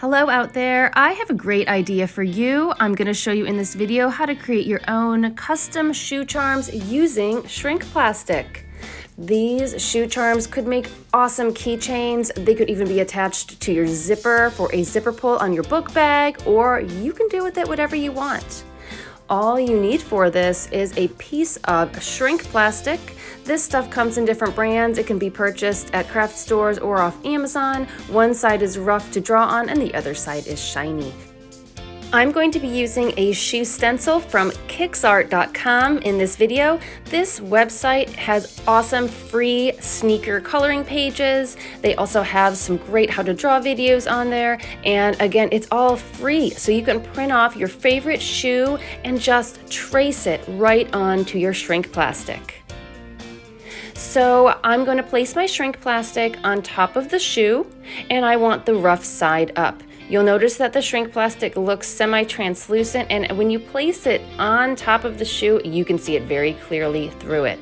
Hello out there, I have a great idea for you. I'm going to show you in this video how to create your own custom shoe charms using shrink plastic. These shoe charms could make awesome keychains. They could even be attached to your zipper for a zipper pull on your book bag, or you can do with it whatever you want. All you need for this is a piece of shrink plastic. This stuff comes in different brands. It can be purchased at craft stores or off Amazon. One side is rough to draw on and the other side is shiny. I'm going to be using a shoe stencil from Kicksart.com in this video. This website has awesome free sneaker coloring pages. They also have some great how to draw videos on there. And again, it's all free. So you can print off your favorite shoe and just trace it right onto your shrink plastic. So I'm going to place my shrink plastic on top of the shoe, and I want the rough side up. You'll notice that the shrink plastic looks semi-translucent, and when you place it on top of the shoe, you can see it very clearly through it.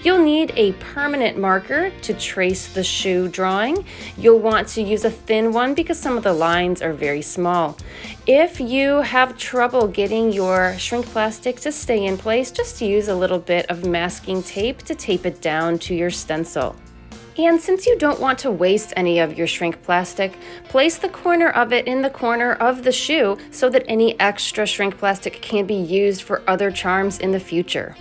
You'll need a permanent marker to trace the shoe drawing. You'll want to use a thin one because some of the lines are very small. If you have trouble getting your shrink plastic to stay in place, just use a little bit of masking tape to tape it down to your stencil. And since you don't want to waste any of your shrink plastic, place the corner of it in the corner of the shoe so that any extra shrink plastic can be used for other charms in the future.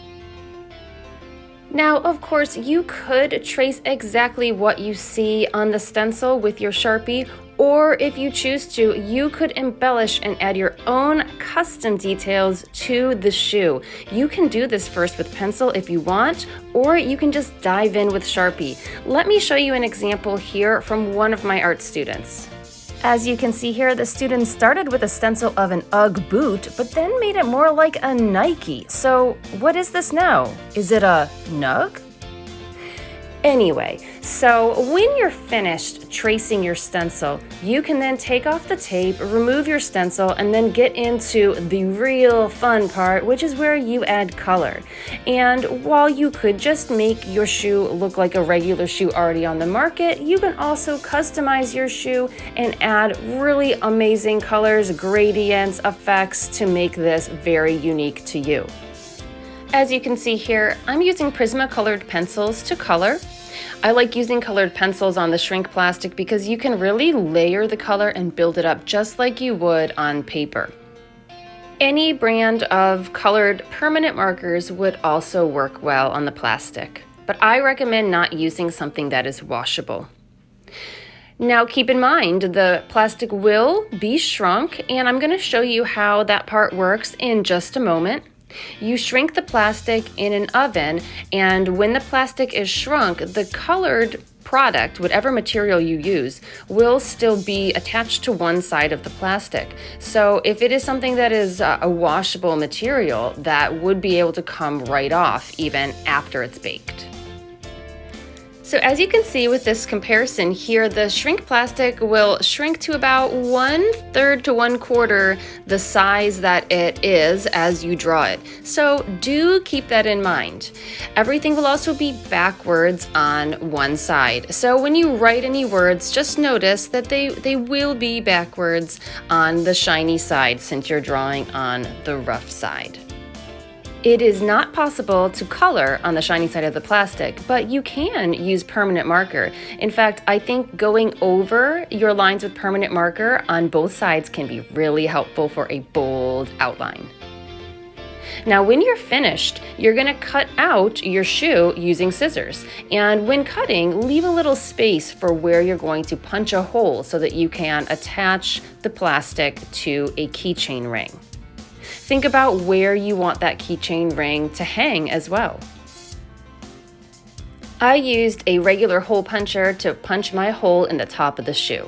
Now, of course, you could trace exactly what you see on the stencil with your Sharpie, or if you choose to, you could embellish and add your own custom details to the shoe. You can do this first with pencil if you want, or you can just dive in with Sharpie. Let me show you an example here from one of my art students. As you can see here, the student started with a stencil of an UGG boot, but then made it more like a Nike. So what is this now? Is it a nug? Anyway, so when you're finished tracing your stencil, you can then take off the tape, remove your stencil, and then get into the real fun part, which is where you add color. And while you could just make your shoe look like a regular shoe already on the market, you can also customize your shoe and add really amazing colors, gradients, effects to make this very unique to you. As you can see here, I'm using Prismacolor pencils to color. I like using colored pencils on the shrink plastic because you can really layer the color and build it up just like you would on paper. Any brand of colored permanent markers would also work well on the plastic, but I recommend not using something that is washable. Now keep in mind, the plastic will be shrunk, and I'm going to show you how that part works in just a moment. You shrink the plastic in an oven, and when the plastic is shrunk, the colored product, whatever material you use, will still be attached to one side of the plastic. So if it is something that is a washable material, that would be able to come right off even after it's baked. So as you can see with this comparison here, the shrink plastic will shrink to about 1/3 to 1/4 the size that it is as you draw it. So do keep that in mind. Everything will also be backwards on one side. So when you write any words, just notice that they will be backwards on the shiny side since you're drawing on the rough side. It is not possible to color on the shiny side of the plastic, but you can use permanent marker. In fact, I think going over your lines with permanent marker on both sides can be really helpful for a bold outline. Now, when you're finished, you're going to cut out your shoe using scissors. And when cutting, leave a little space for where you're going to punch a hole so that you can attach the plastic to a keychain ring. Think about where you want that keychain ring to hang as well. I used a regular hole puncher to punch my hole in the top of the shoe.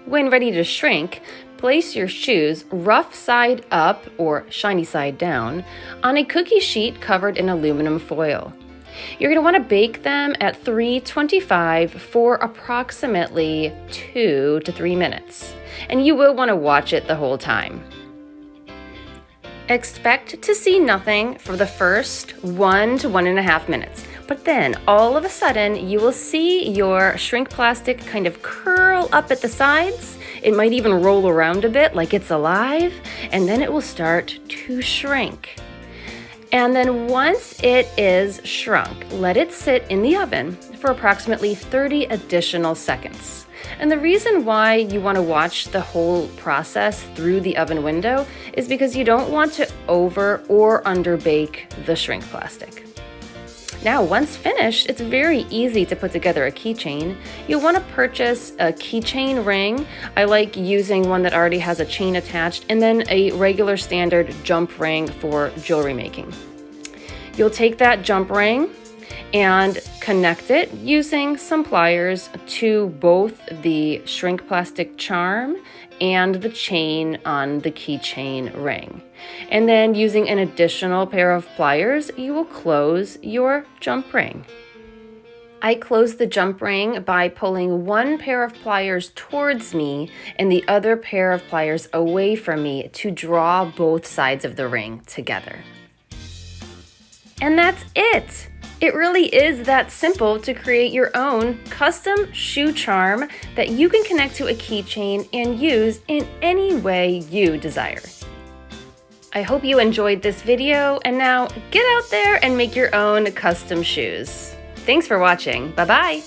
When ready to shrink, place your shoes rough side up or shiny side down on a cookie sheet covered in aluminum foil. You're going to want to bake them at 325 for approximately 2 to 3 minutes, and you will want to watch it the whole time. Expect to see nothing for the first 1 to 1.5 minutes. But then all of a sudden you will see your shrink plastic kind of curl up at the sides. It might even roll around a bit like it's alive, and then it will start to shrink. And then once it is shrunk, let it sit in the oven for approximately 30 additional seconds. And the reason why you want to watch the whole process through the oven window is because you don't want to over or under bake the shrink plastic. Now, once finished, it's very easy to put together a keychain. You'll want to purchase a keychain ring. I like using one that already has a chain attached, and then a regular standard jump ring for jewelry making. You'll take that jump ring and connect it using some pliers to both the shrink plastic charm and the chain on the keychain ring. And then using an additional pair of pliers, you will close your jump ring. I close the jump ring by pulling one pair of pliers towards me and the other pair of pliers away from me to draw both sides of the ring together. And that's it! It really is that simple to create your own custom shoe charm that you can connect to a keychain and use in any way you desire. I hope you enjoyed this video, and now get out there and make your own custom shoes. Thanks for watching. Bye-bye.